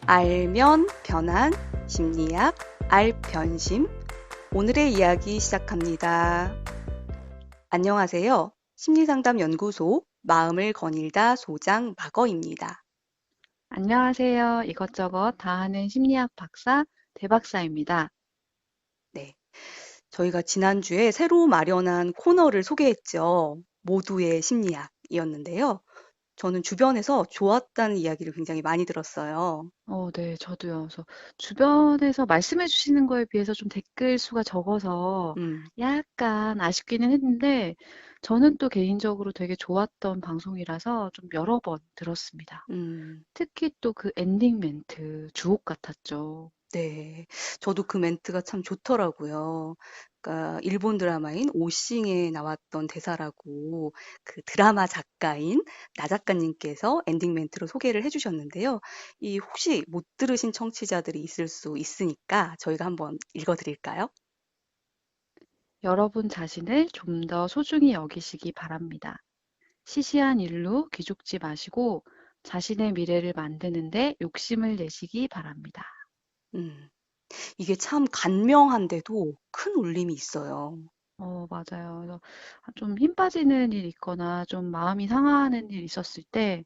알면 변한 심리학 알변심 오늘의 이야기 시작합니다. 안녕하세요. 심리상담연구소 마음을 거닐다 소장 마거입니다. 안녕하세요. 이것저것 다 하는 심리학 박사 대박사입니다. 네, 저희가 지난주에 새로 마련한 코너를 소개했죠. 모두의 심리학이었는데요. 저는 주변에서 좋았다는 이야기를 굉장히 많이 들었어요. 네, 저도요. 그래서 주변에서 말씀해 주시는 거에 비해서 좀 댓글 수가 적어서 음, 약간 아쉽기는 했는데 저는 또 개인적으로 되게 좋았던 방송이라서 좀 여러 번 들었습니다. 음. 특히 또 그 엔딩 멘트 주옥 같았죠. 네. 저도 그 멘트가 참 좋더라고요. 그러니까 일본 드라마인 오싱에 나왔던 대사라고 그 드라마 작가인 나 작가님께서 엔딩 멘트로 소개를 해 주셨는데요. 이 혹시 못 들으신 청취자들이 있을 수 있으니까 저희가 한번 읽어 드릴까요? 여러분 자신을 좀 더 소중히 여기시기 바랍니다. 시시한 일로 기죽지 마시고 자신의 미래를 만드는데 욕심을 내시기 바랍니다. 음. 이게 참 간명한데도 큰 울림이 있어요. 맞아요. 그래서 좀 힘 빠지는 일 있거나 좀 마음이 상하는 일 있었을 때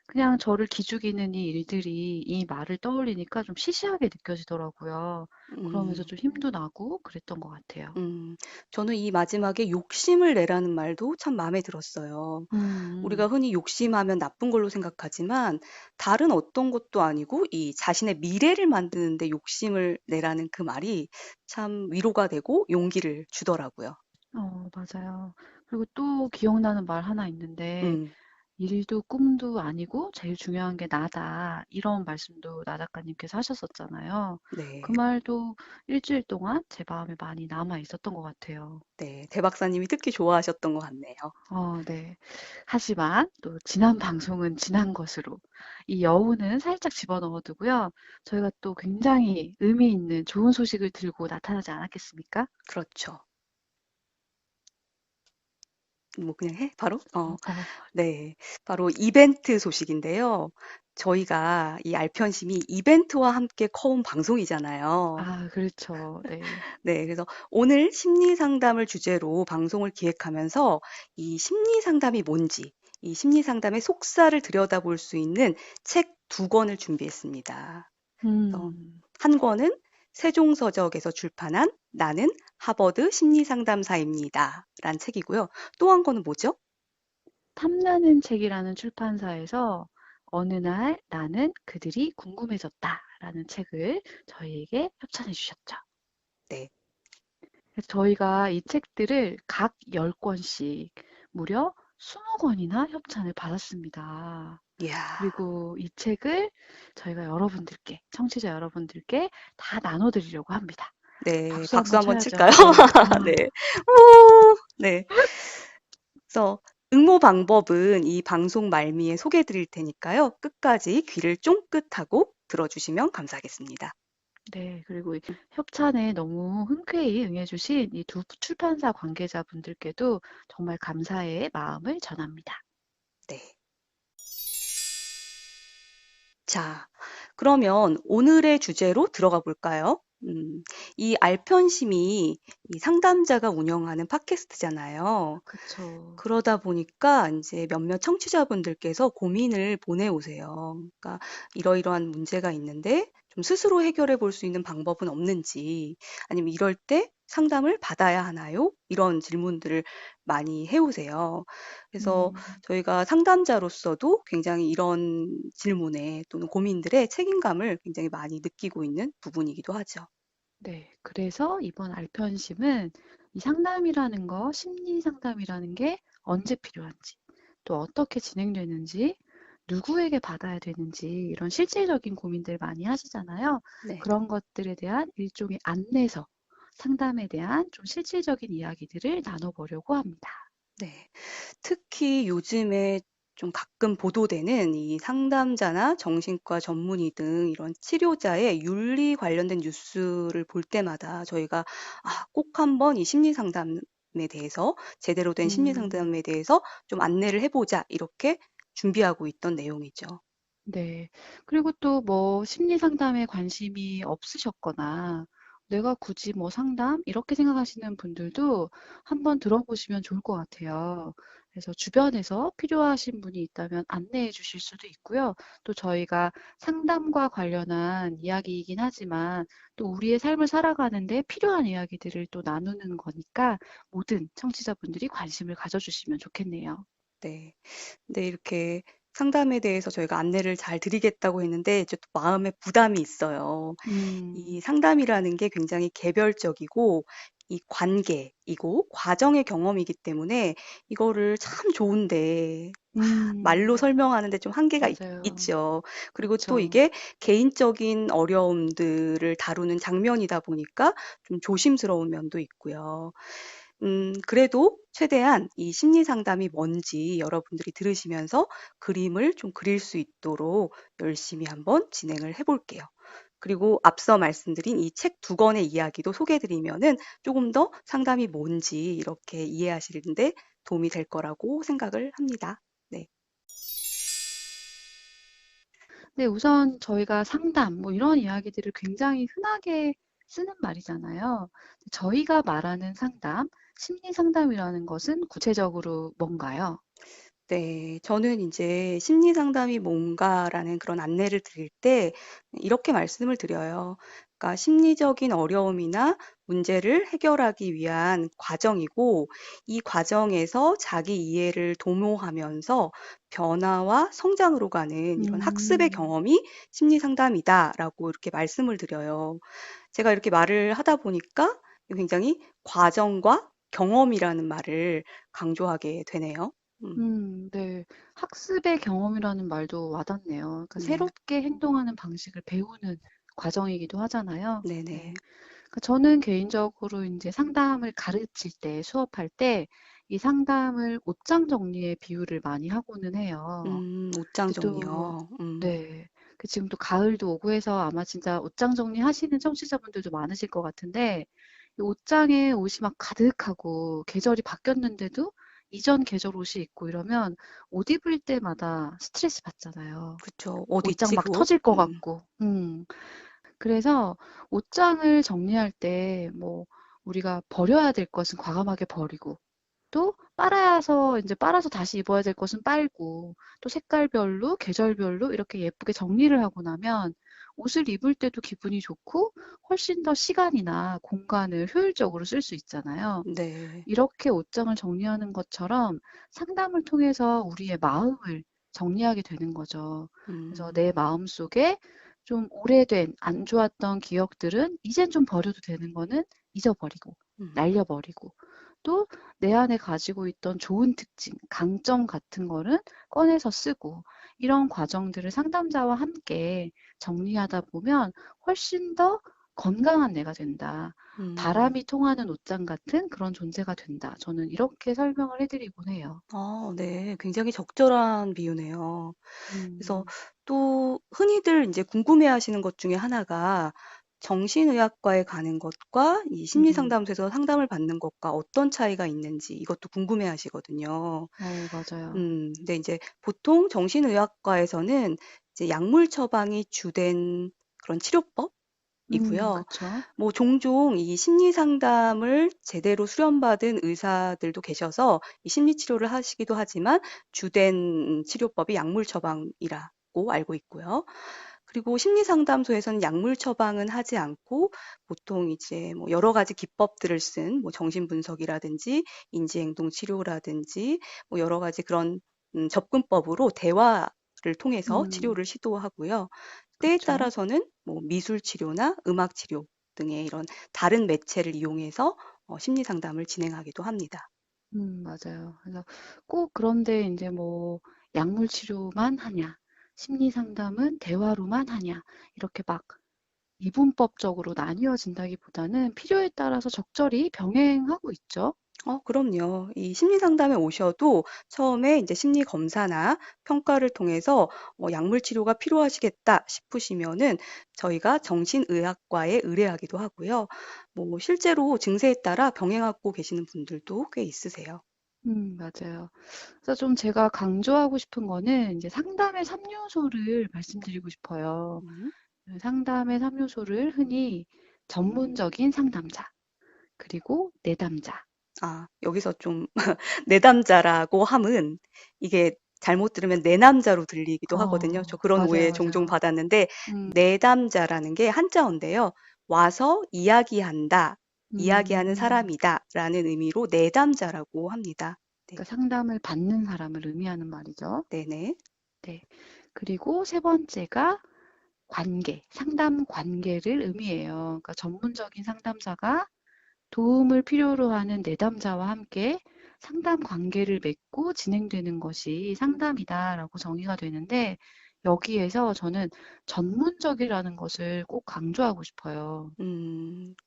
그냥 저를 기죽이는 이 일들이 이 말을 떠올리니까 좀 시시하게 느껴지더라고요. 그러면서 음. 좀 힘도 나고 그랬던 것 같아요. 음. 저는 이 마지막에 욕심을 내라는 말도 참 마음에 들었어요. 우리가 음. 흔히 욕심하면 나쁜 걸로 생각하지만 다른 어떤 것도 아니고 이 자신의 미래를 만드는데 욕심을 내라는 그 말이 참 위로가 되고 용기를 주더라고요. 맞아요. 그리고 또 기억나는 말 하나 있는데 음. 일도 꿈도 아니고 제일 중요한 게 나다. 이런 말씀도 나 작가님께서 하셨었잖아요. 그 네. 말도 일주일 동안 제 마음에 많이 남아 있었던 것 같아요. 네. 대 박사님이 특히 좋아하셨던 것 같네요. 네. 하지만 또 지난 방송은 지난 것으로 이 여우는 살짝 집어넣어 두고요. 저희가 또 굉장히 의미 있는 좋은 소식을 들고 나타나지 않았겠습니까? 그렇죠. 뭐 그냥 해? 바로? 어. 네. 바로 이벤트 소식인데요. 저희가 이 알편심이 이벤트와 함께 커온 방송이잖아요. 아, 그렇죠. 네. 네. 그래서 오늘 심리 상담을 주제로 방송을 기획하면서 이 심리 상담이 뭔지, 이 심리 상담의 속살을 들여다볼 수 있는 책 두 권을 준비했습니다. 그래서 음. 한 권은 세종서적에서 출판한 나는 하버드 심리 상담사입니다. 란 책이고요. 또 한 권은 뭐죠? 탐나는 책이라는 출판사에서 어느 날 나는 그들이 궁금해졌다라는 책을 저희에게 협찬해 주셨죠. 네. 그래서 저희가 이 책들을 각 10권씩 무려 20권이나 협찬을 받았습니다. 이야. 그리고 이 책을 저희가 여러분들께, 청취자 여러분들께 다 나눠드리려고 합니다. 네. 박수 박수 한번 한번 쳐야죠. 칠까요? 네. 네. 우! 네. 그래서 응모 방법은 이 방송 말미에 소개해 드릴 테니까요. 끝까지 귀를 쫑긋하고 들어주시면 감사하겠습니다. 네, 그리고 이 협찬에 너무 흔쾌히 응해주신 이 두 출판사 관계자분들께도 정말 감사의 마음을 전합니다. 네. 자, 그러면 오늘의 주제로 들어가 볼까요? 이 알편심이 이 상담자가 운영하는 팟캐스트잖아요. 그쵸. 그러다 보니까 이제 몇몇 청취자분들께서 고민을 보내오세요. 그러니까 이러이러한 문제가 있는데 좀 스스로 해결해 볼 수 있는 방법은 없는지, 아니면 이럴 때 상담을 받아야 하나요? 이런 질문들을 많이 해오세요. 그래서 음, 저희가 상담자로서도 굉장히 이런 질문에 또는 고민들의 책임감을 굉장히 많이 느끼고 있는 부분이기도 하죠. 네. 그래서 이번 알편심은 이 상담이라는 거, 심리 상담이라는 게 언제 필요한지, 또 어떻게 진행되는지, 누구에게 받아야 되는지, 이런 실질적인 고민들 많이 하시잖아요. 네. 그런 것들에 대한 일종의 안내서, 상담에 대한 좀 실질적인 이야기들을 나눠보려고 합니다. 네. 특히 요즘에 좀 가끔 보도되는 이 상담자나 정신과 전문의 등 이런 치료자의 윤리 관련된 뉴스를 볼 때마다 저희가 꼭 한번 이 심리 상담에 대해서 제대로 된 심리 음. 상담에 대해서 좀 안내를 해보자 이렇게 준비하고 있던 내용이죠. 네. 그리고 또 뭐 심리 상담에 관심이 없으셨거나 내가 굳이 뭐 상담? 이렇게 생각하시는 분들도 한번 들어보시면 좋을 것 같아요. 그래서 주변에서 필요하신 분이 있다면 안내해 주실 수도 있고요. 또 저희가 상담과 관련한 이야기이긴 하지만 또 우리의 삶을 살아가는데 필요한 이야기들을 또 나누는 거니까 모든 청취자분들이 관심을 가져주시면 좋겠네요. 네. 네, 이렇게 상담에 대해서 저희가 안내를 잘 드리겠다고 했는데 이제 또 마음에 부담이 있어요. 이 음, 상담이라는 게 굉장히 개별적이고 이 관계이고 과정의 경험이기 때문에 이거를 참 좋은데 말로 음, 설명하는데 좀 한계가 맞아요. 있죠. 그리고 또 그쵸. 이게 개인적인 어려움들을 다루는 장면이다 보니까 좀 조심스러운 면도 있고요. 그래도 최대한 이 심리 상담이 뭔지 여러분들이 들으시면서 그림을 좀 그릴 수 있도록 열심히 한번 진행을 해볼게요. 그리고 앞서 말씀드린 이 책 두 권의 이야기도 소개해드리면은 조금 더 상담이 뭔지 이렇게 이해하시는데 도움이 될 거라고 생각을 합니다. 네. 네, 우선 저희가 상담, 뭐 이런 이야기들을 굉장히 흔하게 쓰는 말이잖아요. 저희가 말하는 상담, 심리 상담이라는 것은 구체적으로 뭔가요? 네. 저는 이제 심리 상담이 뭔가라는 그런 안내를 드릴 때 이렇게 말씀을 드려요. 그러니까 심리적인 어려움이나 문제를 해결하기 위한 과정이고 이 과정에서 자기 이해를 도모하면서 변화와 성장으로 가는 이런 학습의 음, 경험이 심리 상담이다라고 이렇게 말씀을 드려요. 제가 이렇게 말을 하다 보니까 굉장히 과정과 경험이라는 말을 강조하게 되네요. 음. 네. 학습의 경험이라는 말도 와닿네요. 그러니까 네. 새롭게 행동하는 방식을 배우는 과정이기도 하잖아요. 네. 네네. 그러니까 저는 개인적으로 이제 상담을 가르칠 때, 수업할 때, 이 상담을 옷장 정리에 비유를 많이 하고는 해요. 옷장 근데 또, 정리요. 네. 그 지금 또 가을도 오고 해서 아마 진짜 옷장 정리 하시는 청취자분들도 많으실 것 같은데, 이 옷장에 옷이 막 가득하고 계절이 바뀌었는데도 이전 계절 옷이 있고 이러면 옷 입을 때마다 스트레스 받잖아요. 그쵸. 어디 옷장 있지 막 그 옷? 터질 것 같고. 그래서 옷장을 정리할 때 뭐 우리가 버려야 될 것은 과감하게 버리고 또 빨아서 이제 빨아서 다시 입어야 될 것은 빨고 또 색깔별로 계절별로 이렇게 예쁘게 정리를 하고 나면 옷을 입을 때도 기분이 좋고 훨씬 더 시간이나 공간을 효율적으로 쓸 수 있잖아요. 네. 이렇게 옷장을 정리하는 것처럼 상담을 통해서 우리의 마음을 정리하게 되는 거죠. 그래서 내 음. 마음속에 좀 오래된 안 좋았던 기억들은 이젠 좀 버려도 되는 거는 잊어버리고 음. 날려버리고 또 내 안에 가지고 있던 좋은 특징, 강점 같은 거는 꺼내서 쓰고 이런 과정들을 상담자와 함께 정리하다 보면 훨씬 더 건강한 내가 된다. 음. 바람이 통하는 옷장 같은 그런 존재가 된다. 저는 이렇게 설명을 해드리곤 해요. 아 네. 굉장히 적절한 비유네요. 그래서 음, 또 흔히들 인제 궁금해하시는 것 중에 하나가 정신의학과에 가는 것과 이 음, 심리상담소에서 상담을 받는 것과 어떤 차이가 있는지 이것도 궁금해하시거든요. 맞아요. 근데 인제 보통 정신의학과에서는 이제 약물 처방이 주된 그런 치료법이고요. 그쵸. 뭐 종종 이 심리 상담을 제대로 수련받은 의사들도 계셔서 이 심리 치료를 하시기도 하지만 주된 치료법이 약물 처방이라고 알고 있고요. 그리고 심리 상담소에서는 약물 처방은 하지 않고 보통 이제 뭐 여러 가지 기법들을 쓴 뭐 정신 분석이라든지 인지 행동 치료라든지 뭐 여러 가지 그런 접근법으로 대화를 통해서 음, 치료를 시도하고요. 때에 그쵸. 따라서는 뭐 미술 치료나 음악 치료 등의 이런 다른 매체를 이용해서 심리 상담을 진행하기도 합니다. 맞아요. 그래서 꼭 그런데 이제 뭐 약물 치료만 하냐, 심리 상담은 대화로만 하냐, 이렇게 막 이분법적으로 나뉘어진다기보다는 필요에 따라서 적절히 병행하고 있죠. 그럼요. 이 심리 상담에 오셔도 처음에 이제 심리 검사나 평가를 통해서 약물 치료가 필요하시겠다 싶으시면은 저희가 정신의학과에 의뢰하기도 하고요. 뭐 실제로 증세에 따라 병행하고 계시는 분들도 꽤 있으세요. 맞아요. 그래서 좀 제가 강조하고 싶은 거는 이제 상담의 3요소를 말씀드리고 싶어요. 음. 상담의 3요소를 흔히 전문적인 상담자, 그리고 내담자. 아, 여기서 좀 내담자라고 함은 이게 잘못 들으면 내남자로 들리기도 하거든요. 저 그런 맞아요, 오해 종종 맞아요. 받았는데 음, 내담자라는 게 한자어인데요. 와서 이야기한다, 이야기하는 음, 사람이다라는 의미로 내담자라고 합니다. 네, 그러니까 상담을 받는 사람을 의미하는 말이죠. 네네. 네. 그리고 세 번째가 관계, 상담 관계를 의미해요. 그러니까 전문적인 상담사가 도움을 필요로 하는 내담자와 함께 상담 관계를 맺고 진행되는 것이 상담이다라고 정의가 되는데 여기에서 저는 전문적이라는 것을 꼭 강조하고 싶어요.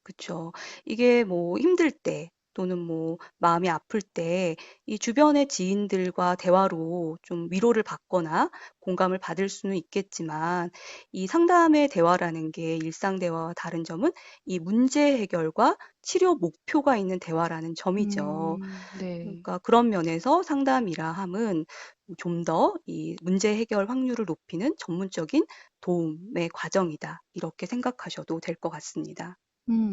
그쵸. 이게 뭐 힘들 때 또는 뭐 마음이 아플 때 이 주변의 지인들과 대화로 좀 위로를 받거나 공감을 받을 수는 있겠지만 이 상담의 대화라는 게 일상 대화와 다른 점은 이 문제 해결과 치료 목표가 있는 대화라는 점이죠. 네. 그러니까 그런 면에서 상담이라 함은 좀 더 이 문제 해결 확률을 높이는 전문적인 도움의 과정이다. 이렇게 생각하셔도 될 것 같습니다.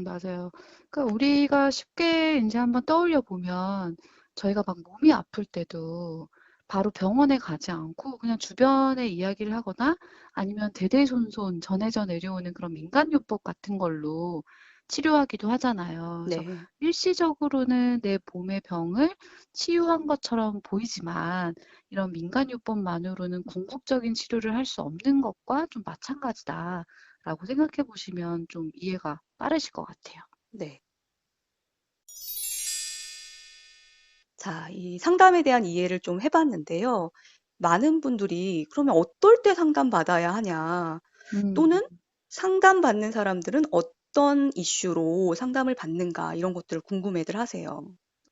맞아요. 그러니까 우리가 쉽게 이제 한번 떠올려 보면 저희가 막 몸이 아플 때도 바로 병원에 가지 않고 그냥 주변에 이야기를 하거나 아니면 대대손손 전해져 내려오는 그런 민간요법 같은 걸로 치료하기도 하잖아요. 그래서 네. 일시적으로는 내 몸의 병을 치유한 것처럼 보이지만 이런 민간요법만으로는 궁극적인 치료를 할 수 없는 것과 좀 마찬가지다. 라고 생각해 보시면 좀 이해가 빠르실 것 같아요. 네. 자, 이 상담에 대한 이해를 좀 해 봤는데요. 많은 분들이 그러면 어떨 때 상담받아야 하냐, 음, 또는 상담받는 사람들은 어떤 이슈로 상담을 받는가 이런 것들을 궁금해들 하세요.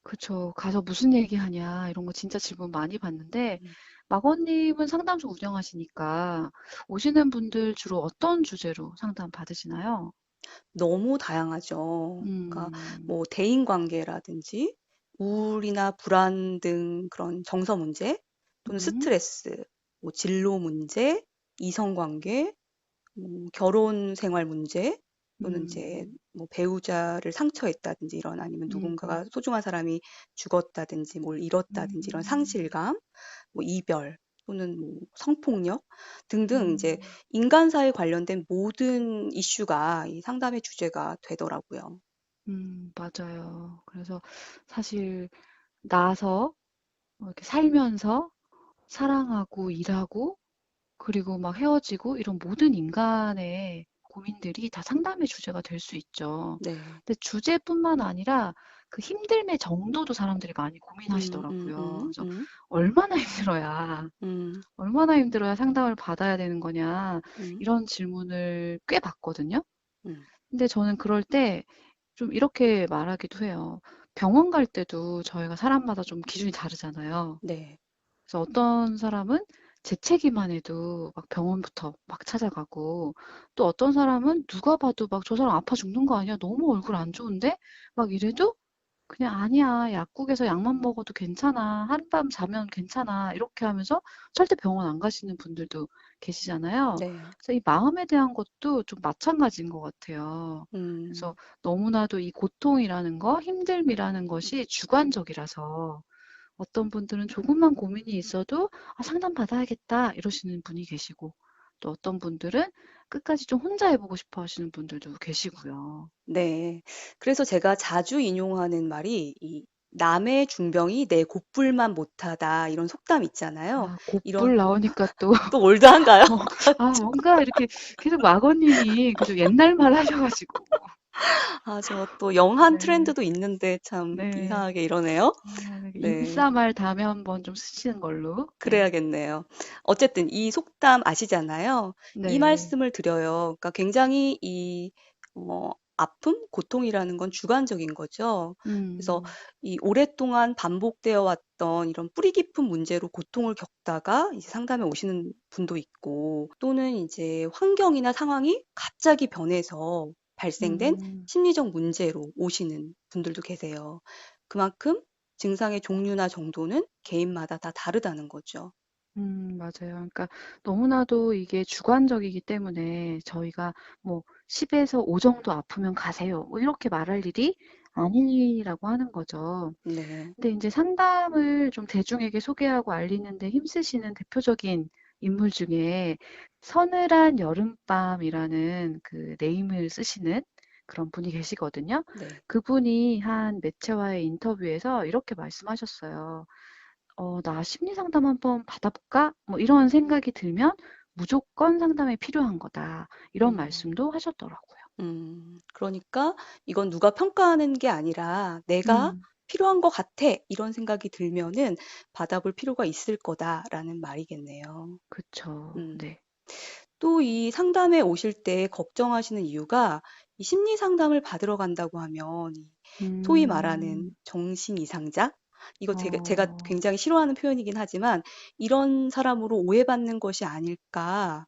그쵸. 가서 무슨 얘기하냐, 이런 거 진짜 질문 많이 받는데, 음. 마거님은 상담소 운영하시니까 오시는 분들 주로 어떤 주제로 상담 받으시나요? 너무 다양하죠. 그러니까 음, 뭐 대인 관계라든지 우울이나 불안 등 그런 정서 문제 또는 음, 스트레스, 뭐 진로 문제, 이성 관계, 결혼 생활 문제 또는 이제 음, 뭐 배우자를 상처했다든지 이런 아니면 누군가가 소중한 사람이 죽었다든지 뭘 잃었다든지 이런 음, 상실감, 뭐 이별 또는 뭐 성폭력 등등 이제 음, 인간사에 관련된 모든 이슈가 이 상담의 주제가 되더라고요. 맞아요. 그래서 사실 나서 이렇게 살면서 사랑하고 일하고 그리고 막 헤어지고 이런 모든 인간의 고민들이 다 상담의 주제가 될 수 있죠. 네. 근데 주제뿐만 아니라 그 힘듦의 정도도 사람들이 많이 음, 음, 고민하시더라고요. 음, 그래서 음, 얼마나 힘들어야, 음, 얼마나 힘들어야 상담을 받아야 되는 거냐, 음, 이런 질문을 꽤 받거든요. 음. 근데 저는 그럴 때 좀 이렇게 말하기도 해요. 병원 갈 때도 저희가 사람마다 좀 기준이 다르잖아요. 네. 그래서 어떤 사람은 재채기만 해도 막 병원부터 막 찾아가고 또 어떤 사람은 누가 봐도 막 저 사람 아파 죽는 거 아니야? 너무 얼굴 안 좋은데? 막 이래도 그냥 아니야. 약국에서 약만 먹어도 괜찮아. 하룻밤 자면 괜찮아. 이렇게 하면서 절대 병원 안 가시는 분들도 계시잖아요. 네. 그래서 이 마음에 대한 것도 좀 마찬가지인 것 같아요. 그래서 음. 너무나도 이 고통이라는 거, 힘듦이라는 것이 주관적이라서 어떤 분들은 조금만 고민이 있어도 아, 상담 받아야겠다 이러시는 분이 계시고 또 어떤 분들은 끝까지 좀 혼자 해보고 싶어 하시는 분들도 계시고요. 네. 그래서 제가 자주 인용하는 말이 이 "남의 중병이 내 곱불만 못하다." 이런 속담 있잖아요. 아, 이런 곧불 나오니까 또, 또 올드한가요? 어, 아, 뭔가 이렇게 계속 마거님이 그죠 옛날 말 하셔가지고. 아, 저 또 영한 네, 트렌드도 있는데 참 네. 이상하게 이러네요. 아, 이렇게 네. 인싸말 다음에 한번 좀 쓰시는 걸로. 네, 그래야겠네요. 어쨌든 이 속담 아시잖아요. 이 네, 말씀을 드려요. 그러니까 굉장히 이 아픔, 고통이라는 건 주관적인 거죠. 그래서 음, 이 오랫동안 반복되어 왔던 이런 뿌리 깊은 문제로 고통을 겪다가 이제 상담에 오시는 분도 있고, 또는 이제 환경이나 상황이 갑자기 변해서 발생된 음, 심리적 문제로 오시는 분들도 계세요. 그만큼 증상의 종류나 정도는 개인마다 다 다르다는 거죠. 맞아요. 그러니까 너무나도 이게 주관적이기 때문에 저희가 뭐 10에서 5 정도 아프면 가세요. 뭐 이렇게 말할 일이 아니라고 하는 거죠. 네. 근데 이제 상담을 좀 대중에게 소개하고 알리는 데 힘쓰시는 대표적인 인물 중에 서늘한 여름밤이라는 그 네임을 쓰시는 그런 분이 계시거든요. 네. 그분이 한 매체와의 인터뷰에서 이렇게 말씀하셨어요. 나 심리 상담 한번 받아볼까? 뭐 이런 생각이 들면 무조건 상담이 필요한 거다. 이런 음. 말씀도 하셨더라고요. 그러니까 이건 누가 평가하는 게 아니라 '내가 음, 필요한 것 같아.' 이런 생각이 들면은 받아볼 필요가 있을 거다라는 말이겠네요. 그쵸. 음. 네. 또 이 상담에 오실 때 걱정하시는 이유가 이 심리 상담을 받으러 간다고 하면 이 소위 말하는 음, 정신 이상자? 이거 제가 어, 굉장히 싫어하는 표현이긴 하지만 '이런 사람으로 오해받는 것이 아닐까?'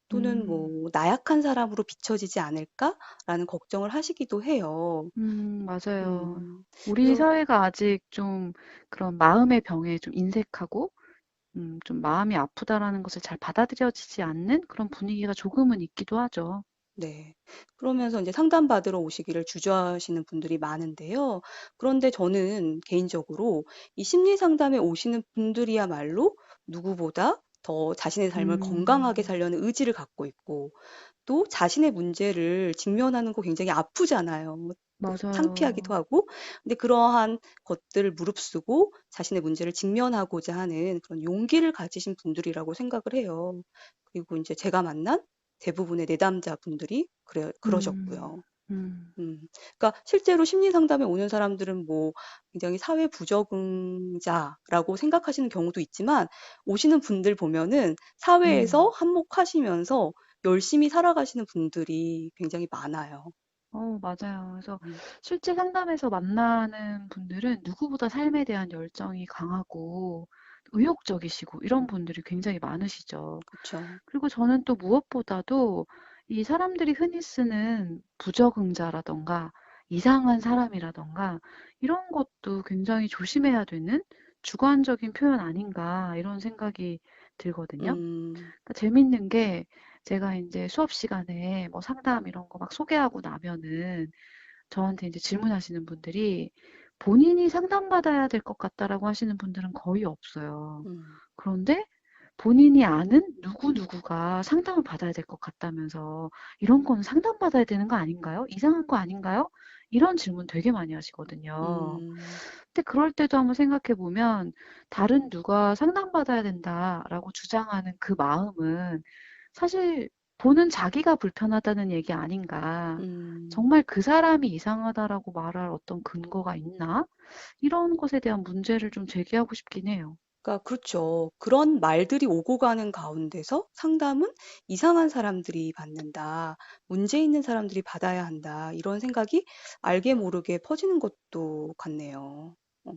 또는 음, 뭐 '나약한 사람으로 비춰지지 않을까?'라는 걱정을 하시기도 해요. 맞아요. 음. 우리 그래서 사회가 아직 좀 그런 마음의 병에 좀 인색하고, 좀 마음이 아프다라는 것을 잘 받아들여지지 않는 그런 분위기가 조금은 있기도 하죠. 네. 그러면서 이제 상담받으러 오시기를 주저하시는 분들이 많은데요. 그런데 저는 개인적으로 이 심리 상담에 오시는 분들이야말로 누구보다 더 자신의 삶을 건강하게 음, 살려는 의지를 갖고 있고 또 자신의 문제를 직면하는 거 굉장히 아프잖아요. 또 창피하기도 맞아요. 하고. 근데 그러한 것들을 무릅쓰고 자신의 문제를 직면하고자 하는 그런 용기를 가지신 분들이라고 생각을 해요. 그리고 이제 제가 만난 대부분의 내담자분들이 음, 그러셨고요. 음, 음. 그러니까 실제로 심리 상담에 오는 사람들은 뭐 굉장히 사회 부적응자라고 생각하시는 경우도 있지만 오시는 분들 보면은 사회에서 음. 한몫하시면서 열심히 살아가시는 분들이 굉장히 많아요. 맞아요. 그래서 음. 실제 상담에서 만나는 분들은 누구보다 삶에 대한 열정이 강하고 의욕적이시고 이런 분들이 굉장히 많으시죠. 그쵸. 그리고 저는 또 무엇보다도 이 사람들이 흔히 쓰는 부적응자라던가 이상한 사람이라던가 이런 것도 굉장히 조심해야 되는 주관적인 표현 아닌가 이런 생각이 들거든요. 음. 그러니까 재밌는 게 제가 이제 수업 시간에 뭐 상담 이런 거 막 소개하고 나면은 저한테 이제 질문하시는 분들이 본인이 상담받아야 될 것 같다라고 하시는 분들은 거의 없어요. 음. 그런데 본인이 아는 누구누구가 상담을 받아야 될 것 같다면서 이런 거는 상담받아야 되는 거 아닌가요? 이상한 거 아닌가요? 이런 질문 되게 많이 하시거든요. 음. 근데 그럴 때도 한번 생각해 보면 다른 누가 상담받아야 된다라고 주장하는 그 마음은 사실 보는 자기가 불편하다는 얘기 아닌가. 음. 정말 그 사람이 이상하다라고 말할 어떤 근거가 있나? 이런 것에 대한 문제를 좀 제기하고 싶긴 해요. 그러니까 그렇죠. 그런 말들이 오고 가는 가운데서 상담은 '이상한 사람들이 받는다. 문제 있는 사람들이 받아야 한다.' 이런 생각이 알게 모르게 퍼지는 것도 같네요. 어.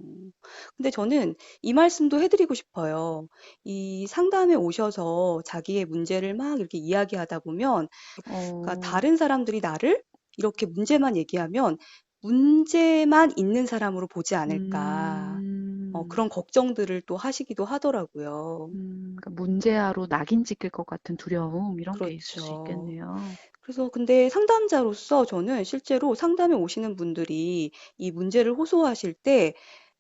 근데 저는 이 말씀도 해 드리고 싶어요. 이 상담에 오셔서 자기의 문제를 막 이렇게 이야기하다 보면 그러니까 어, 다른 사람들이 나를 이렇게 문제만 얘기하면 '문제만 있는 사람으로 보지 않을까.' 음, 그런 걱정들을 또 하시기도 하더라고요. 그러니까 문제아로 낙인 찍힐 것 같은 두려움, 이런 게 있을 수 그렇죠. 있겠네요. 그래서 근데 상담자로서 저는 실제로 상담에 오시는 분들이 이 문제를 호소하실 때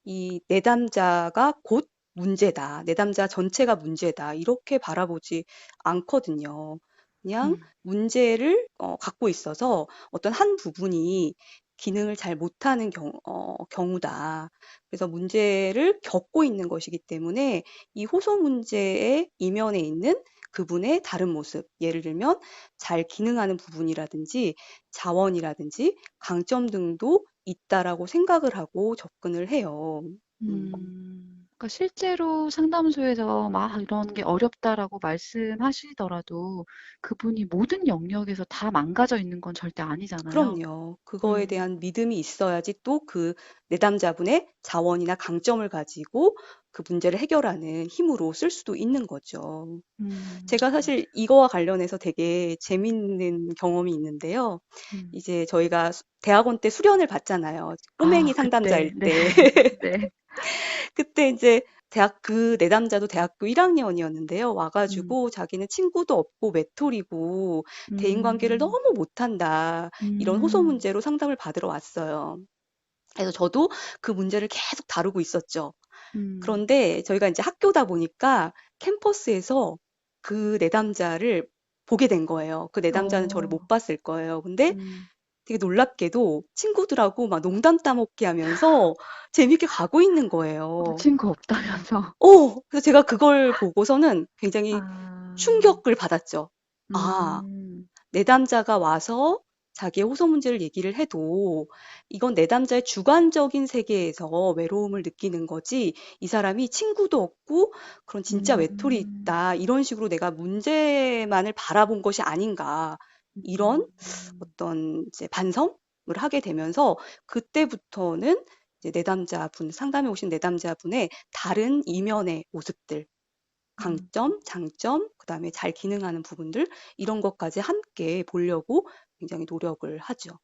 이 내담자가 곧 문제다. 내담자 전체가 문제다. 이렇게 바라보지 않거든요. 그냥 음, 문제를 갖고 있어서 어떤 한 부분이 기능을 잘 못하는 경우다. 그래서 문제를 겪고 있는 것이기 때문에 이 호소 문제의 이면에 있는 그분의 다른 모습, 예를 들면 잘 기능하는 부분이라든지 자원이라든지 강점 등도 있다라고 생각을 하고 접근을 해요. 음. 그러니까 실제로 상담소에서 막 이런 게 어렵다라고 말씀하시더라도 그분이 모든 영역에서 다 망가져 있는 건 절대 아니잖아요. 그럼요. 그거에 음, 대한 믿음이 있어야지 또 그 내담자분의 자원이나 강점을 가지고 그 문제를 해결하는 힘으로 쓸 수도 있는 거죠. 제가 사실 맞아요. 이거와 관련해서 되게 재밌는 경험이 있는데요. 음. 이제 저희가 대학원 때 수련을 받잖아요. 꼬맹이 아, 그때, 상담자일 네, 때. 네. 그때 이제 그 내담자도 대학교 1학년이었는데요. 음, 와가지고 자기는 친구도 없고 외톨이고 대인관계를 음, 너무 못한다. 이런 호소 음, 문제로 상담을 받으러 왔어요. 그래서 저도 그 문제를 계속 다루고 있었죠. 음, 그런데 저희가 이제 학교다 보니까 캠퍼스에서 그 내담자를 보게 된 거예요. 그 내담자는 저를 못 어, 봤을 거예요. 근데 음, 되게 놀랍게도 친구들하고 막 농담 따먹기 하면서 재밌게 가고 있는 거예요. 친구 없다면서. 그래서 제가 그걸 보고서는 굉장히 아, 충격을 받았죠. 아, 음, 내담자가 와서 자기의 호소 문제를 얘기를 해도 이건 내담자의 주관적인 세계에서 외로움을 느끼는 거지 이 사람이 친구도 없고 그런 진짜 외톨이 음, 있다. 이런 식으로 내가 문제만을 바라본 것이 아닌가. 이런 어떤 이제 반성을 하게 되면서 그때부터는 이제 내담자분, 상담에 오신 내담자분의 다른 이면의 모습들, 음. 강점, 장점, 그다음에 잘 기능하는 부분들 이런 것까지 함께 보려고 굉장히 노력을 하죠.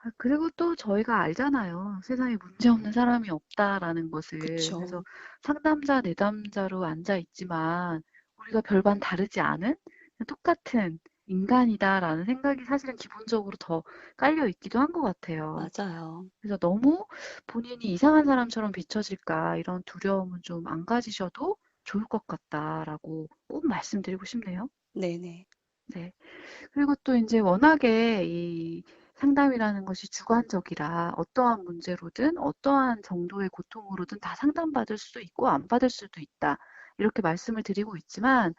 아, 그리고 또 저희가 알잖아요. 세상에 문제 없는 사람이 없다라는 것을. 그래서 그쵸. 상담자, 내담자로 앉아 있지만 우리가 별반 다르지 않은 그냥 똑같은 인간이다라는 생각이 사실은 기본적으로 더 깔려 있기도 한 것 같아요. 맞아요. 그래서 너무 본인이 이상한 사람처럼 비춰질까 이런 두려움은 좀 안 가지셔도 좋을 것 같다라고 꼭 말씀드리고 싶네요. 네네. 네. 그리고 또 이제 워낙에 이 상담이라는 것이 주관적이라 어떠한 문제로든 어떠한 정도의 고통으로든 다 상담받을 수도 있고 안 받을 수도 있다. 이렇게 말씀을 드리고 있지만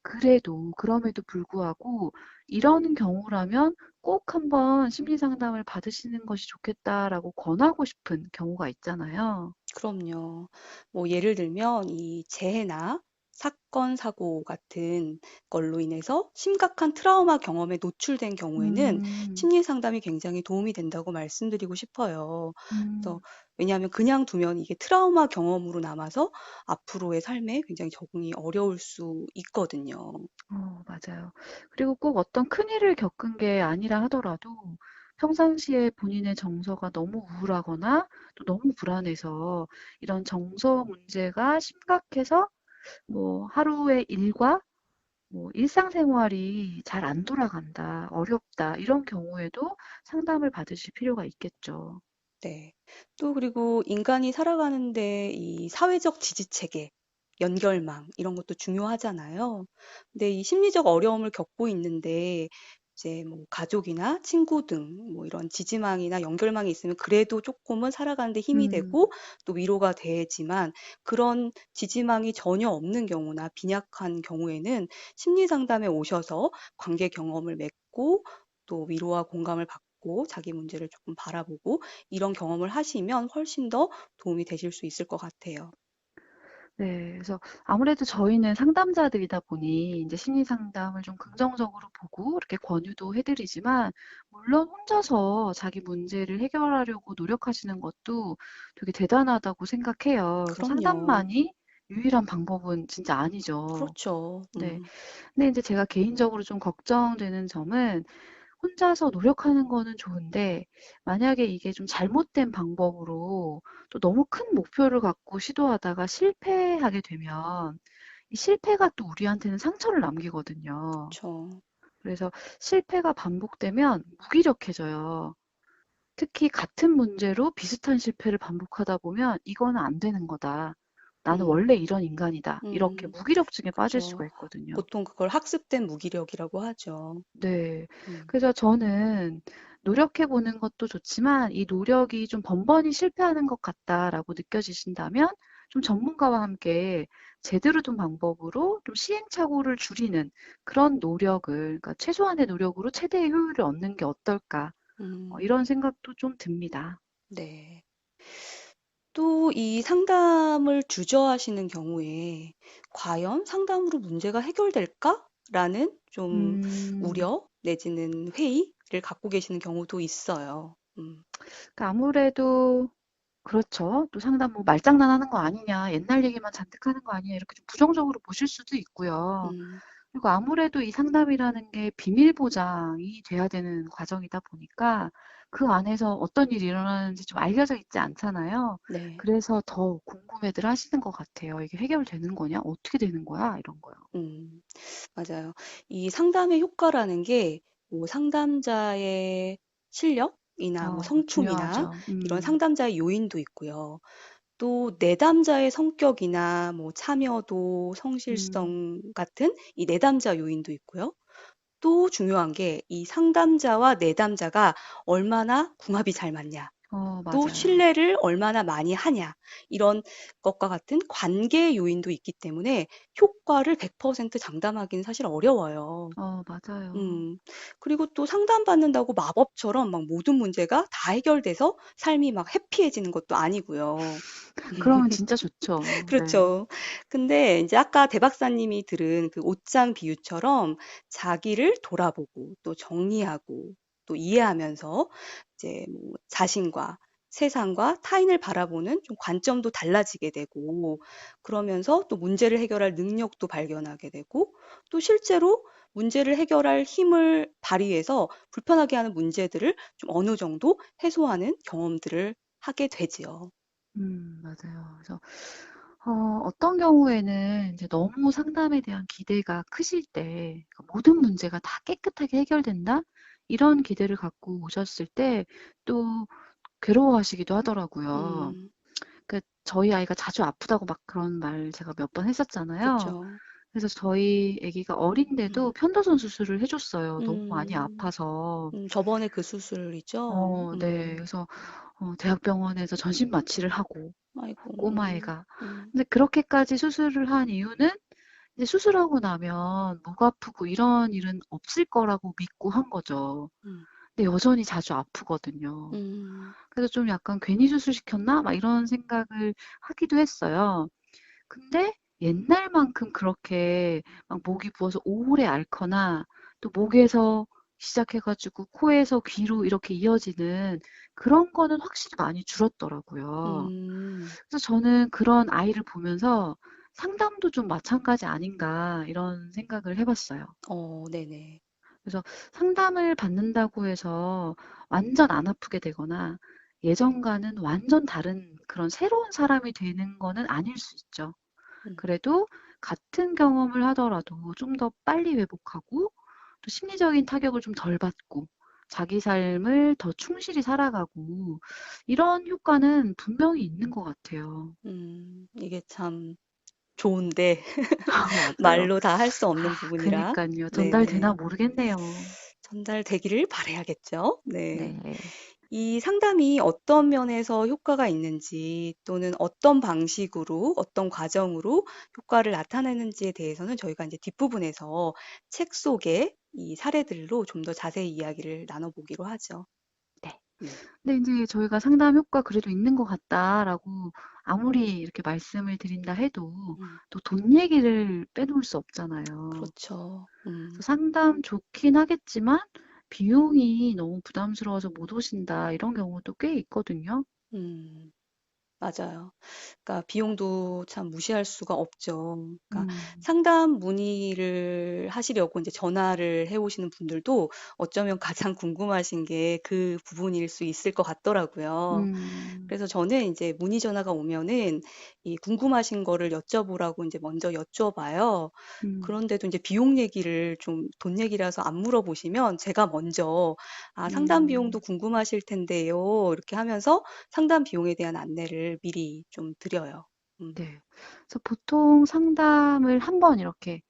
그래도 그럼에도 불구하고 이런 경우라면 꼭 한번 심리 상담을 받으시는 것이 좋겠다라고 권하고 싶은 경우가 있잖아요. 그럼요. 뭐 예를 들면 이 재해나 사건, 사고 같은 걸로 인해서 심각한 트라우마 경험에 노출된 경우에는 음, 심리 상담이 굉장히 도움이 된다고 말씀드리고 싶어요. 그래서 음. 왜냐하면 그냥 두면 이게 트라우마 경험으로 남아서 앞으로의 삶에 굉장히 적응이 어려울 수 있거든요. 맞아요. 그리고 꼭 어떤 큰일을 겪은 게 아니라 하더라도 평상시에 본인의 정서가 너무 우울하거나 또 너무 불안해서 이런 정서 문제가 심각해서 뭐 하루의 일과 뭐 일상생활이 잘 안 돌아간다, 어렵다, 이런 경우에도 상담을 받으실 필요가 있겠죠. 네. 또 그리고 인간이 살아가는데 이 사회적 지지 체계, 연결망 이런 것도 중요하잖아요. 근데 이 심리적 어려움을 겪고 있는데 이제 뭐 가족이나 친구 등 뭐 이런 지지망이나 연결망이 있으면 그래도 조금은 살아가는 데 힘이 음, 되고 또 위로가 되지만 그런 지지망이 전혀 없는 경우나 빈약한 경우에는 심리 상담에 오셔서 관계 경험을 맺고 또 위로와 공감을 받고 자기 문제를 조금 바라보고 이런 경험을 하시면 훨씬 더 도움이 되실 수 있을 것 같아요. 네. 그래서 아무래도 저희는 상담자들이다 보니 이제 심리 상담을 좀 긍정적으로 보고 이렇게 권유도 해드리지만 물론 혼자서 자기 문제를 해결하려고 노력하시는 것도 되게 대단하다고 생각해요. 그래서 그럼요. 상담만이 유일한 방법은 진짜 아니죠. 그렇죠. 네. 근데 이제 제가 개인적으로 좀 걱정되는 점은 혼자서 노력하는 거는 좋은데 만약에 이게 좀 잘못된 방법으로 또 너무 큰 목표를 갖고 시도하다가 실패하게 되면 이 실패가 또 우리한테는 상처를 남기거든요. 그렇죠. 그래서 실패가 반복되면 무기력해져요. 특히 같은 문제로 비슷한 실패를 반복하다 보면 이거는 안 되는 거다. 나는 음, 원래 이런 인간이다. 이렇게 음, 무기력증에 빠질 그죠. 수가 있거든요. 보통 그걸 학습된 무기력이라고 하죠. 네. 음, 그래서 저는 노력해 보는 것도 좋지만 이 노력이 좀 번번이 실패하는 것 같다라고 느껴지신다면 좀 전문가와 함께 제대로 된 방법으로 좀 시행착오를 줄이는 그런 노력을, 그러니까 최소한의 노력으로 최대의 효율을 얻는 게 어떨까? 음, 이런 생각도 좀 듭니다. 네. 또 이 상담을 주저하시는 경우에 과연 상담으로 문제가 해결될까라는 좀 음, 우려 내지는 회의를 갖고 계시는 경우도 있어요. 그러니까 아무래도 그렇죠. 또 상담 뭐 말장난하는 거 아니냐, 옛날 얘기만 잔뜩 하는 거 아니냐, 이렇게 좀 부정적으로 보실 수도 있고요. 음, 그리고 아무래도 이 상담이라는 게 비밀 보장이 돼야 되는 과정이다 보니까 그 안에서 어떤 일이 일어나는지 좀 알려져 있지 않잖아요. 네. 그래서 더 궁금해들 하시는 것 같아요. 이게 해결되는 거냐? 어떻게 되는 거야? 이런 거요. 음. 맞아요. 이 상담의 효과라는 게 뭐 상담자의 실력이나 뭐 성품이나 중요하죠. 이런 상담자의 요인도 있고요. 또 내담자의 성격이나 뭐 참여도, 음, 성실성 같은 이 내담자 요인도 있고요. 또 중요한 게 이 상담자와 내담자가 얼마나 궁합이 잘 맞냐. 또 맞아요. 신뢰를 얼마나 많이 하냐. 이런 것과 같은 관계 요인도 있기 때문에 효과를 100% 장담하기는 사실 어려워요. 맞아요. 음. 그리고 또 상담받는다고 마법처럼 막 모든 문제가 다 해결돼서 삶이 막 해피해지는 것도 아니고요. 그러면 진짜 좋죠. 네. 그렇죠. 근데 이제 아까 대 박사님이 들은 그 옷장 비유처럼 자기를 돌아보고 또 정리하고 또 이해하면서 이제 뭐 자신과 세상과 타인을 바라보는 좀 관점도 달라지게 되고 그러면서 또 문제를 해결할 능력도 발견하게 되고 또 실제로 문제를 해결할 힘을 발휘해서 불편하게 하는 문제들을 좀 어느 정도 해소하는 경험들을 하게 되지요. 맞아요. 그래서 어떤 경우에는 이제 너무 상담에 대한 기대가 크실 때, 그러니까 모든 문제가 다 깨끗하게 해결된다? 이런 기대를 갖고 오셨을 때 또 괴로워하시기도 하더라고요. 음. 그 저희 아이가 자주 아프다고 막 그런 말 제가 몇 번 했었잖아요. 그쵸. 그래서 저희 아기가 어린데도 음. 편도선 수술을 해줬어요. 너무 많이 음. 아파서. 저번에 그 수술이죠? 네. 그래서 대학병원에서 전신 마취를 하고 아이고. 꼬마애가. 음. 근데 그렇게까지 수술을 한 이유는 이제 수술하고 나면 목 아프고 이런 일은 없을 거라고 믿고 한 거죠. 음. 근데 여전히 자주 아프거든요. 음. 그래서 좀 약간 괜히 수술시켰나? 막 이런 생각을 하기도 했어요. 근데 옛날만큼 그렇게 막 목이 부어서 오래 앓거나 또 목에서 시작해가지고 코에서 귀로 이렇게 이어지는 그런 거는 확실히 많이 줄었더라고요. 음. 그래서 저는 그런 아이를 보면서 상담도 좀 마찬가지 아닌가 이런 생각을 해봤어요. 네네. 그래서 상담을 받는다고 해서 완전 안 아프게 되거나 예전과는 완전 다른 그런 새로운 사람이 되는 거는 아닐 수 있죠. 음. 그래도 같은 경험을 하더라도 좀 더 빨리 회복하고 또 심리적인 타격을 좀 덜 받고 자기 삶을 더 충실히 살아가고 이런 효과는 분명히 있는 것 같아요. 이게 참 좋은데 맞아요. 말로 다 할 수 없는 부분이라. 그니까요. 전달되나 네네. 모르겠네요. 전달되기를 바라야겠죠? 네. 네. 이 상담이 어떤 면에서 효과가 있는지 또는 어떤 방식으로, 어떤 과정으로 효과를 나타내는지에 대해서는 저희가 이제 뒷부분에서 책 속의 이 사례들로 좀 더 자세히 이야기를 나눠보기로 하죠. 네. 네. 근데 이제 저희가 상담 효과 그래도 있는 것 같다라고 아무리 이렇게 말씀을 드린다 해도 음, 또 돈 얘기를 빼놓을 수 없잖아요. 그렇죠. 그래서 상담 좋긴 하겠지만 비용이 너무 부담스러워서 못 오신다 이런 경우도 꽤 있거든요. 음, 맞아요. 그러니까 비용도 참 무시할 수가 없죠. 그러니까 음, 상담 문의를 하시려고 이제 전화를 해 오시는 분들도 어쩌면 가장 궁금하신 게 그 부분일 수 있을 것 같더라고요. 음, 그래서 저는 이제 문의 전화가 오면은 이 궁금하신 거를 여쭤보라고 이제 먼저 여쭤봐요. 음, 그런데도 이제 비용 얘기를 좀 돈 얘기라서 안 물어보시면 제가 먼저 아, 상담 비용도 음, 궁금하실 텐데요. 이렇게 하면서 상담 비용에 대한 안내를 미리 좀 드려요. 음. 네. 그래서 보통 상담을 한 번 이렇게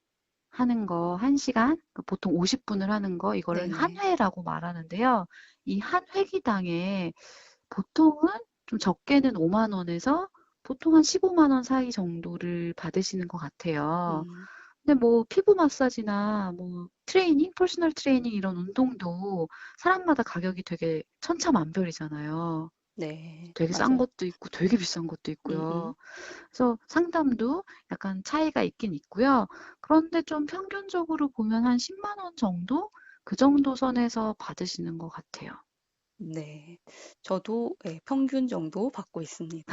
하는 거, 한 시간, 보통 50분을 하는 거, 이거를 한 네네. 회라고 말하는데요. 이 한 회기당에 보통은 좀 적게는 5만 원에서 보통 한 15만 원 사이 정도를 받으시는 것 같아요. 음. 근데 뭐 피부 마사지나 뭐 트레이닝, 퍼스널 트레이닝 이런 운동도 사람마다 가격이 되게 천차만별이잖아요. 네. 되게 싼 맞아요. 것도 있고 되게 비싼 것도 음음. 있고요. 그래서 상담도 약간 차이가 있긴 있고요. 그런데 좀 평균적으로 보면 한 10만 원 정도? 그 정도 선에서 받으시는 것 같아요. 네. 저도 예 평균 정도 받고 있습니다.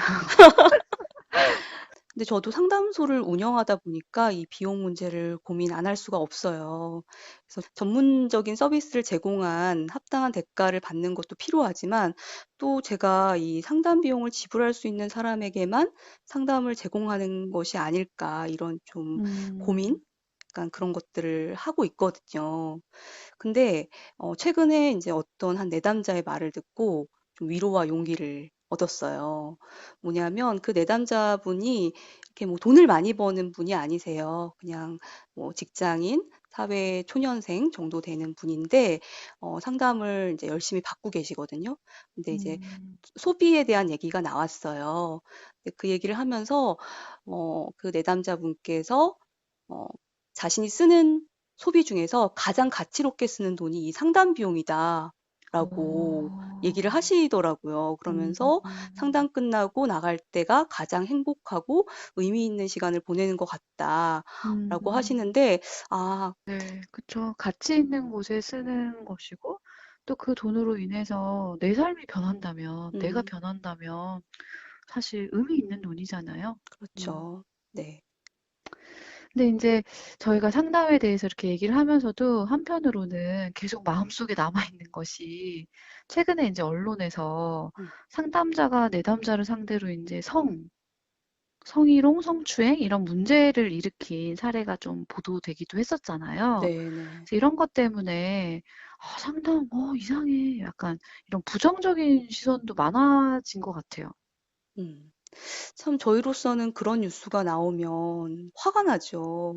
근데 저도 상담소를 운영하다 보니까 이 비용 문제를 고민 안 할 수가 없어요. 그래서 전문적인 서비스를 제공한 합당한 대가를 받는 것도 필요하지만 또 제가 이 상담 비용을 지불할 수 있는 사람에게만 상담을 제공하는 것이 아닐까 이런 좀 고민? 음, 약간 그런 것들을 하고 있거든요. 근데 최근에 이제 어떤 한 내담자의 말을 듣고 좀 위로와 용기를 얻었어요. 뭐냐면 그 내담자분이 이렇게 뭐 돈을 많이 버는 분이 아니세요. 그냥 뭐 직장인, 사회 초년생 정도 되는 분인데 상담을 이제 열심히 받고 계시거든요. 근데 이제 음, 소비에 대한 얘기가 나왔어요. 근데 그 얘기를 하면서 그 내담자분께서 어, 자신이 쓰는 소비 중에서 가장 가치롭게 쓰는 돈이 이 상담 비용이다. 라고 오, 얘기를 하시더라고요. 그러면서 음, 상담 끝나고 나갈 때가 가장 행복하고 의미 있는 시간을 보내는 것 같다. 라고 음, 하시는데, 아, 네, 그쵸. 가치 있는 곳에 쓰는 것이고, 또 그 돈으로 인해서 내 삶이 변한다면, 내가 음, 변한다면, 사실 의미 있는 돈이잖아요. 음. 그렇죠. 네. 근데 이제 저희가 상담에 대해서 이렇게 얘기를 하면서도 한편으로는 계속 마음속에 남아있는 것이 최근에 이제 언론에서 음, 상담자가 내담자를 상대로 이제 성희롱, 성추행 이런 문제를 일으킨 사례가 좀 보도되기도 했었잖아요. 네네. 그래서 이런 것 때문에 상담 이상해. 약간 이런 부정적인 시선도 많아진 것 같아요. 음. 참 저희로서는 그런 뉴스가 나오면 화가 나죠.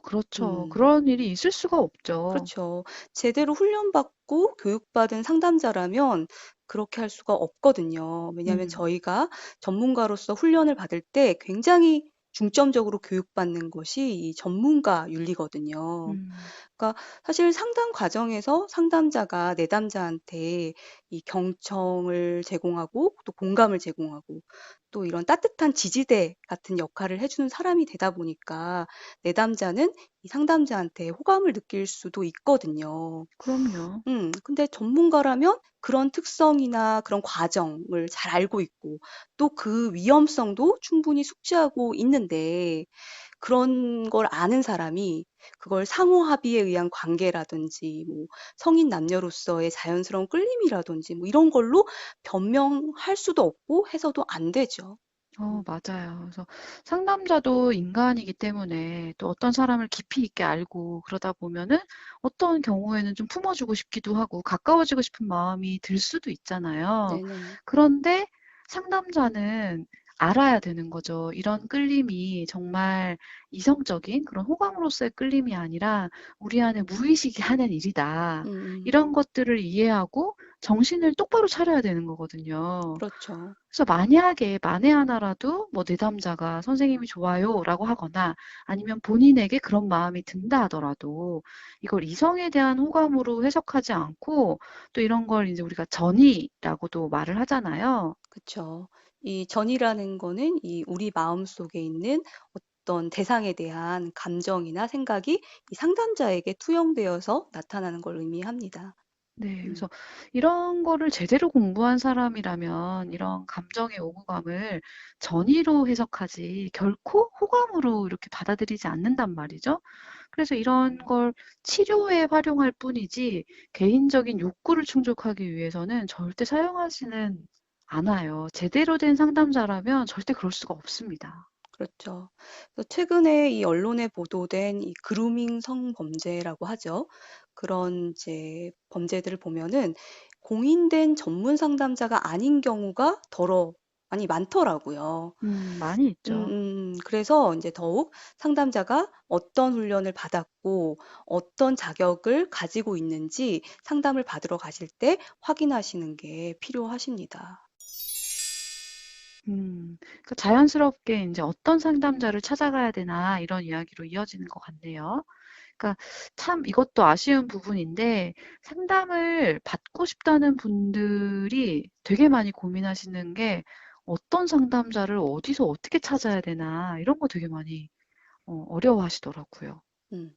그렇죠. 음. 그런 일이 있을 수가 없죠. 그렇죠. 제대로 훈련받고 교육받은 상담자라면 그렇게 할 수가 없거든요. 왜냐하면 음, 저희가 전문가로서 훈련을 받을 때 굉장히 중점적으로 교육받는 것이 이 전문가 윤리거든요. 음, 그러니까 사실 상담 과정에서 상담자가 내담자한테 이 경청을 제공하고 또 공감을 제공하고 또 이런 따뜻한 지지대 같은 역할을 해주는 사람이 되다 보니까 내담자는 이 상담자한테 호감을 느낄 수도 있거든요. 그럼요. 근데 전문가라면 그런 특성이나 그런 과정을 잘 알고 있고 또 그 위험성도 충분히 숙지하고 있는데 그런 걸 아는 사람이 그걸 상호 합의에 의한 관계라든지 뭐 성인 남녀로서의 자연스러운 끌림이라든지 뭐 이런 걸로 변명할 수도 없고 해서도 안 되죠. 음, 맞아요. 그래서 상담자도 인간이기 때문에 또 어떤 사람을 깊이 있게 알고 그러다 보면은 어떤 경우에는 좀 품어주고 싶기도 하고 가까워지고 싶은 마음이 들 수도 있잖아요. 네네. 그런데 상담자는 알아야 되는 거죠. 이런 끌림이 정말 이성적인 그런 호감으로서의 끌림이 아니라 우리 안에 무의식이 하는 일이다. 음, 이런 것들을 이해하고 정신을 똑바로 차려야 되는 거거든요. 그렇죠. 그래서 만약에 만에 하나라도 뭐 내담자가 선생님이 좋아요라고 하거나 아니면 본인에게 그런 마음이 든다 하더라도 이걸 이성에 대한 호감으로 해석하지 않고 또 이런 걸 이제 우리가 전이라고도 말을 하잖아요. 그쵸. 이 전이라는 거는 이 우리 마음속에 있는 어떤 대상에 대한 감정이나 생각이 이 상담자에게 투영되어서 나타나는 걸 의미합니다. 네, 음, 그래서 이런 거를 제대로 공부한 사람이라면 이런 감정의 오고감을 전이로 해석하지 결코 호감으로 이렇게 받아들이지 않는단 말이죠. 그래서 이런 걸 치료에 활용할 뿐이지 개인적인 욕구를 충족하기 위해서는 절대 사용하지는 않아요. 제대로 된 상담자라면 절대 그럴 수가 없습니다. 그렇죠. 그래서 최근에 이 언론에 보도된 이 그루밍 성범죄라고 하죠. 그런 이제 범죄들을 보면은 공인된 전문 상담자가 아닌 경우가 더러 많이 많더라고요. 많이 있죠. 그래서 이제 더욱 상담자가 어떤 훈련을 받았고 어떤 자격을 가지고 있는지 상담을 받으러 가실 때 확인하시는 게 필요하십니다. 그러니까 자연스럽게 이제 어떤 상담자를 찾아가야 되나 이런 이야기로 이어지는 것 같네요. 그러니까 참 이것도 아쉬운 부분인데 상담을 받고 싶다는 분들이 되게 많이 고민하시는 게 어떤 상담자를 어디서 어떻게 찾아야 되나 이런 거 되게 많이 어려워하시더라고요. 음.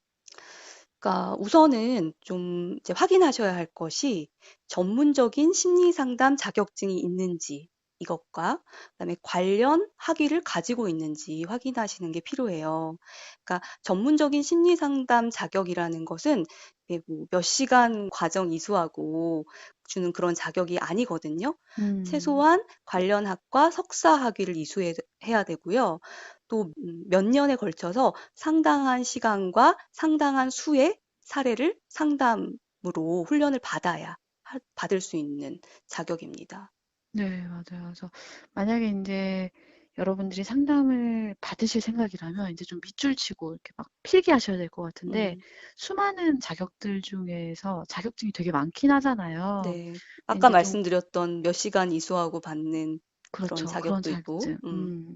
그러니까 우선은 좀 이제 확인하셔야 할 것이 전문적인 심리 상담 자격증이 있는지입니다. 이것과 그다음에 관련 학위를 가지고 있는지 확인하시는 게 필요해요. 그러니까 전문적인 심리 상담 자격이라는 것은 이게 뭐몇 시간 과정 이수하고 주는 그런 자격이 아니거든요. 음, 최소한 관련 학과 석사 학위를 이수해야 되고요. 또 몇 년에 걸쳐서 상당한 시간과 상당한 수의 사례를 상담으로 훈련을 받아야 받을 수 있는 자격입니다. 네, 맞아요. 그래서 만약에 이제 여러분들이 상담을 받으실 생각이라면 이제 좀 밑줄 치고 이렇게 막 필기하셔야 될 것 같은데 음, 수많은 자격들 중에서 자격증이 되게 많긴 하잖아요. 네. 근데 아까 이제 좀 말씀드렸던 몇 시간 이수하고 받는 그런 그렇죠. 그런 자격도 있고, 자격증.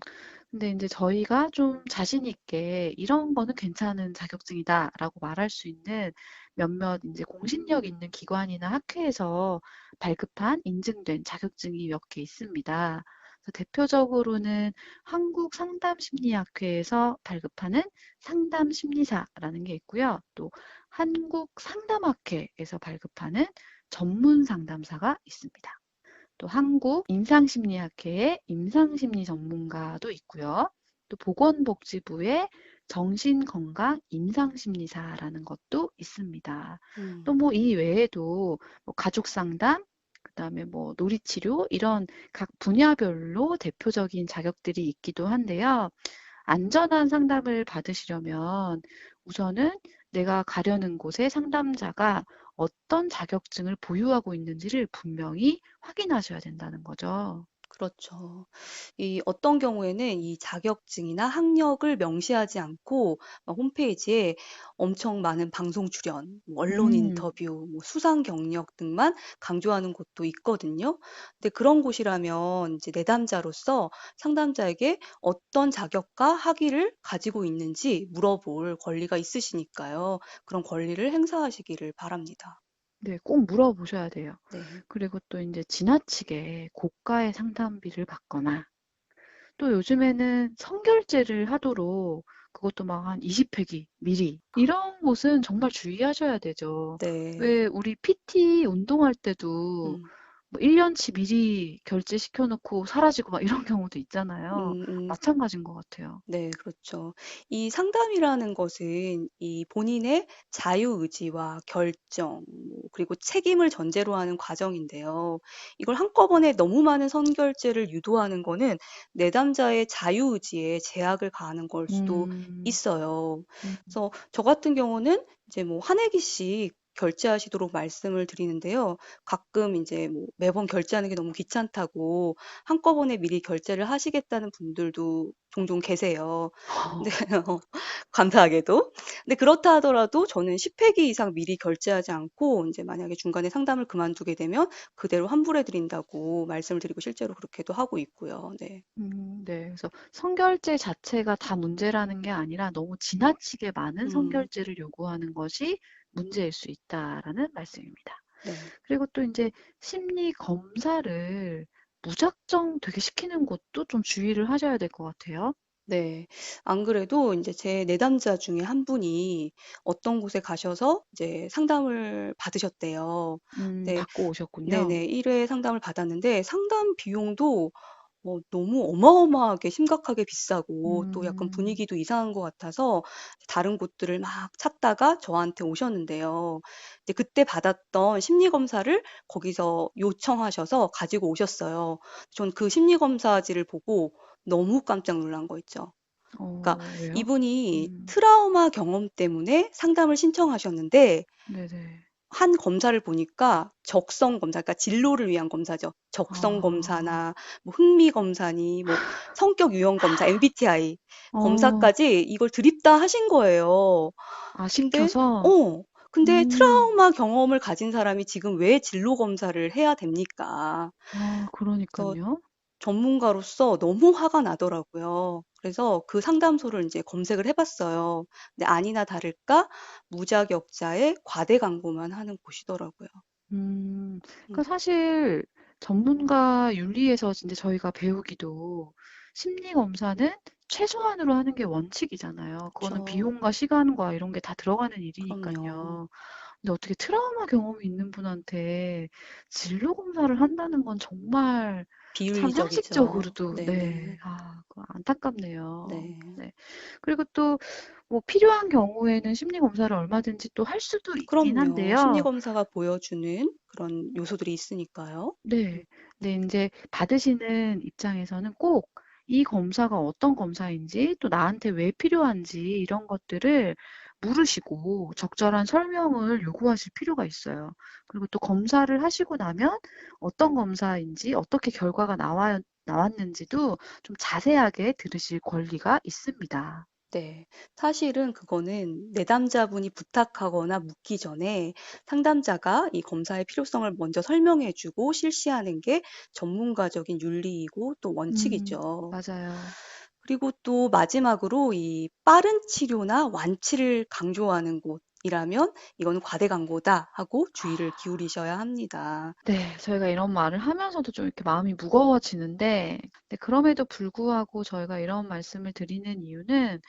근데 이제 저희가 좀 자신 있게 이런 거는 괜찮은 자격증이다라고 말할 수 있는 몇몇 이제 공신력 있는 기관이나 학회에서 발급한 인증된 자격증이 몇 개 있습니다. 그래서 대표적으로는 한국상담심리학회에서 발급하는 상담심리사라는 게 있고요. 또 한국상담학회에서 발급하는 전문상담사가 있습니다. 또 한국임상심리학회의 임상심리 전문가도 있고요. 또 보건복지부의 정신건강 임상심리사라는 것도 있습니다. 또 음, 뭐 이 외에도 뭐 가족상담, 그다음에 뭐 놀이치료 이런 각 분야별로 대표적인 자격들이 있기도 한데요. 안전한 상담을 받으시려면 우선은 내가 가려는 곳의 상담자가 어떤 자격증을 보유하고 있는지를 분명히 확인하셔야 된다는 거죠. 그렇죠. 이 어떤 경우에는 이 자격증이나 학력을 명시하지 않고 홈페이지에 엄청 많은 방송 출연, 뭐 언론 음, 인터뷰, 뭐 수상 경력 등만 강조하는 곳도 있거든요. 근데 그런 곳이라면 이제 내담자로서 상담자에게 어떤 자격과 학위를 가지고 있는지 물어볼 권리가 있으시니까요. 그런 권리를 행사하시기를 바랍니다. 네, 꼭 물어보셔야 돼요. 네. 그리고 또 이제 지나치게 고가의 상담비를 받거나 또 요즘에는 선결제를 하도록 그것도 막 한 20회기 미리 이런 곳은 정말 주의하셔야 되죠. 네. 왜 우리 PT 운동할 때도 음. 뭐 1년치 미리 결제시켜 놓고 사라지고 막 이런 경우도 있잖아요. 음, 음. 마찬가지인 것 같아요. 네, 그렇죠. 이 상담이라는 것은 이 본인의 자유의지와 결정, 그리고 책임을 전제로 하는 과정인데요. 이걸 한꺼번에 너무 많은 선결제를 유도하는 거는 내담자의 자유의지에 제약을 가하는 걸 수도 음, 있어요. 음, 그래서 저 같은 경우는 이제 뭐 한 해기씩 결제하시도록 말씀을 드리는데요. 가끔 이제 뭐 매번 결제하는 게 너무 귀찮다고 한꺼번에 미리 결제를 하시겠다는 분들도 종종 계세요. 근데 감사하게도. 근데 그렇다 하더라도 저는 10회기 이상 미리 결제하지 않고 이제 만약에 중간에 상담을 그만두게 되면 그대로 환불해 드린다고 말씀을 드리고 실제로 그렇게도 하고 있고요. 네. 네. 그래서 선결제 자체가 다 문제라는 게 아니라 너무 지나치게 많은 음, 선결제를 요구하는 것이 문제일 수 있다라는 말씀입니다. 네. 그리고 또 이제 심리 검사를 무작정 되게 시키는 것도 좀 주의를 하셔야 될 것 같아요. 네. 안 그래도 이제 제 내담자 중에 한 분이 어떤 곳에 가셔서 이제 상담을 받으셨대요. 네. 받고 오셨군요. 네네. 1회 상담을 받았는데 상담 비용도 너무 어마어마하게 심각하게 비싸고 또 약간 음, 분위기도 이상한 것 같아서 다른 곳들을 막 찾다가 저한테 오셨는데요. 이제 그때 받았던 심리 검사를 거기서 요청하셔서 가지고 오셨어요. 전 그 심리 검사지를 보고 너무 깜짝 놀란 거 있죠. 그러니까 왜요? 이분이 음, 트라우마 경험 때문에 상담을 신청하셨는데 네네. 한 검사를 보니까 적성 검사, 그러니까 진로를 위한 검사죠. 적성 아, 검사나 뭐 흥미 검사니 뭐 성격 유형 검사, MBTI 어, 검사까지 이걸 드립다 하신 거예요. 아, 근데 시켜서? 어 근데 음, 트라우마 경험을 가진 사람이 지금 왜 진로 검사를 해야 됩니까? 아, 그래서 그러니까요. 전문가로서 너무 화가 나더라고요. 그래서 그 상담소를 이제 검색을 해 봤어요. 근데 아니나 다를까 무자격자의 과대 광고만 하는 곳이더라고요. 음. 그 사실 전문가 윤리에서 진짜 저희가 배우기도 심리 검사는 최소한으로 하는 게 원칙이잖아요. 그거는 그쵸. 비용과 시간과 이런 게 다 들어가는 그럼요. 일이니까요. 근데 어떻게 트라우마 경험이 있는 분한테 진로 검사를 한다는 건 정말 참 비윤리적이죠. 상식적으로도, 네, 네네. 아, 그거 안타깝네요. 네. 네. 그리고 또 뭐 필요한 경우에는 심리 검사를 얼마든지 또 할 수도 있긴 그럼요. 심리 한데요. 검사가 보여주는 그런 요소들이 있으니까요. 네. 네, 인제 받으시는 입장에서는 꼭 이 검사가 어떤 검사인지 또 나한테 왜 필요한지 이런 것들을 물으시고 적절한 설명을 요구하실 필요가 있어요. 그리고 또 검사를 하시고 나면 어떤 검사인지 어떻게 결과가 나왔는지도 좀 자세하게 들으실 권리가 있습니다. 네. 사실은 그거는 내담자분이 부탁하거나 묻기 전에 상담자가 이 검사의 필요성을 먼저 설명해 주고 실시하는 게 전문가적인 윤리이고 또 원칙이죠. 맞아요. 그리고 또 마지막으로 이 빠른 치료나 완치를 강조하는 곳이라면 이거는 과대 광고다 하고 주의를 기울이셔야 합니다. 네, 저희가 이런 말을 하면서도 좀 이렇게 마음이 무거워지는데, 네, 그럼에도 불구하고 저희가 이런 말씀을 드리는 이유는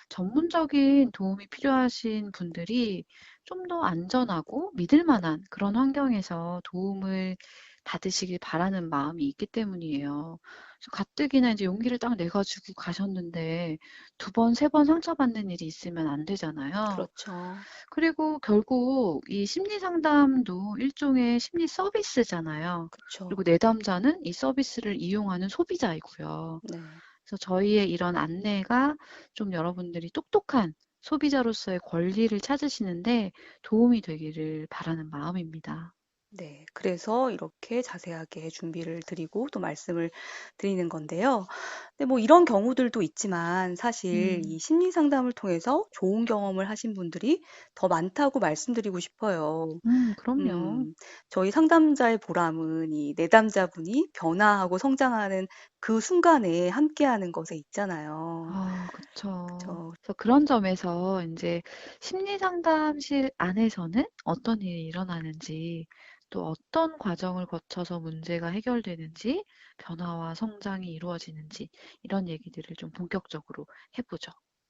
전문적인 도움이 필요하신 분들이 좀 더 안전하고 믿을 만한 그런 환경에서 도움을 받으시길 바라는 마음이 있기 때문이에요. 그래서 가뜩이나 이제 용기를 딱 내가지고 가셨는데 두 번, 세 번 상처받는 일이 있으면 안 되잖아요. 그렇죠. 그리고 결국 이 심리 상담도 일종의 심리 서비스잖아요. 그리고 그쵸. 내담자는 이 서비스를 이용하는 소비자이고요. 네. 그래서 저희의 이런 안내가 좀 여러분들이 똑똑한 소비자로서의 권리를 찾으시는데 도움이 되기를 바라는 마음입니다. 네. 그래서 이렇게 자세하게 준비를 드리고 또 말씀을 드리는 건데요. 근데 뭐 이런 경우들도 있지만 사실 이 음, 심리 상담을 통해서 좋은 경험을 하신 분들이 더 많다고 말씀드리고 싶어요. 그럼요. 음, 저희 상담자의 보람은 이 내담자분이 변화하고 성장하는 그 순간에 함께하는 것에 있잖아요. 아, 그쵸. 그죠? 그래서 그런 점에서 이제 심리 상담실 안에서는 어떤 일이 일어나는지, 또 어떤 과정을 거쳐서 문제가 해결되는지, 변화와 성장이 이루어지는지, 이런 얘기들을 좀 본격적으로 해보죠.